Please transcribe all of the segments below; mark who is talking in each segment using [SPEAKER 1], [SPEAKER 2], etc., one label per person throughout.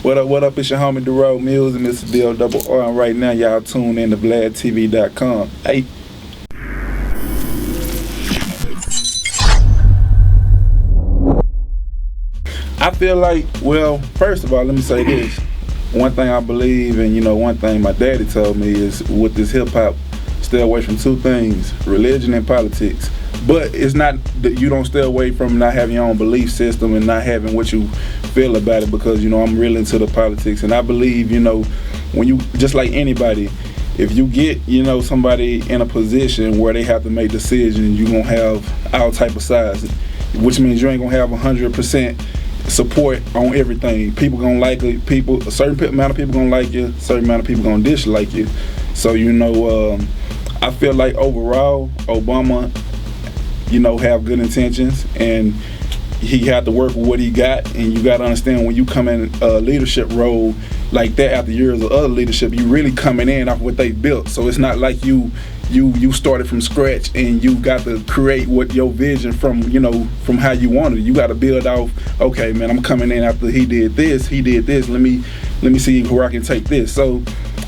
[SPEAKER 1] What up? It's your homie Dorrough Mills and Mr. Bill Double R. And right now, y'all tune in to VladTV.com. Hey. I feel like, well, first of all, let me say this. One thing I believe, and one thing my daddy told me is with this hip hop, stay away from two things: religion and politics. But it's not that you don't stay away from not having your own belief system and not having what you feel about it, because I'm really into the politics, and I believe when you, just like anybody, if you get somebody in a position where they have to make decisions, you're gonna have all type of sides, which means you ain't gonna have 100% support on everything. People gonna like it. A certain amount of people gonna like you. A certain amount of people gonna dislike you. So I feel like overall, Obama, have good intentions, and he had to work with what he got. And you got to understand, when you come in a leadership role like that after years of other leadership, you really coming in off what they built. So it's not like you started from scratch and you got to create what your vision from how you wanted it. You got to build off. Okay, man, I'm coming in after he did this. Let me see where I can take this. So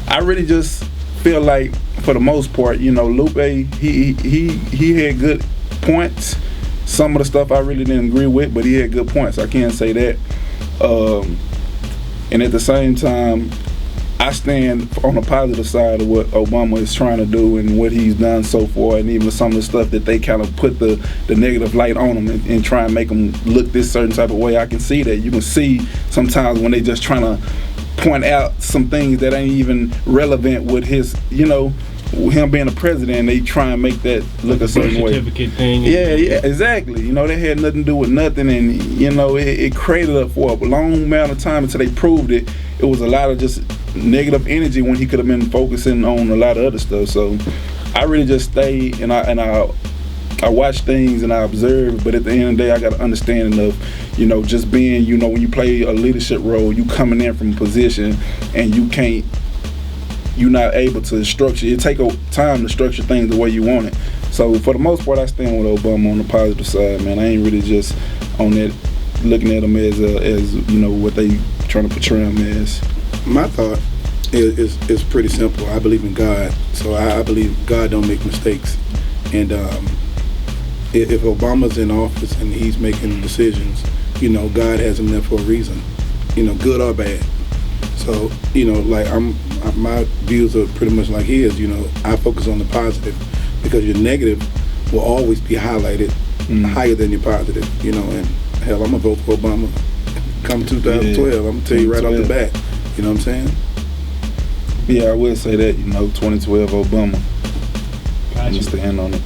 [SPEAKER 1] I really just feel like, for the most part, Lupe, he had good points. Some of the stuff I really didn't agree with, but he had good points. I can't say that. And at the same time, I stand on the positive side of what Obama is trying to do and what he's done so far, and even some of the stuff that they kind of put the negative light on him and try and make him look this certain type of way. I can see that. You can see sometimes when they just trying to point out some things that ain't even relevant with his, him being a president. They try and make that look a certain way.
[SPEAKER 2] Certificate thing.
[SPEAKER 1] Yeah, exactly. They had nothing to do with nothing, and it created up for a long amount of time until they proved it. It was a lot of just negative energy when he could have been focusing on a lot of other stuff. So I really just stay and I watch things and I observe, but at the end of the day, I got an understanding of, just being, when you play a leadership role, you coming in from a position and you're not able to structure. It take time to structure things the way you want it. So for the most part, I stand with Obama on the positive side, man. I ain't really just on that looking at him as what they trying to portray him as.
[SPEAKER 3] My thought is pretty simple. I believe in God, so I believe God don't make mistakes. And if Obama's in office and he's making decisions, God has him there for a reason, good or bad. So my views are pretty much like his. I focus on the positive, because your negative will always be highlighted higher than your positive. And hell, I'm gonna vote for Obama come 2012. I'm gonna tell you right off the bat. You know what I'm saying?
[SPEAKER 1] Yeah, I will say that. 2012 Obama.
[SPEAKER 2] Gotcha.
[SPEAKER 1] I'm gonna stand on it.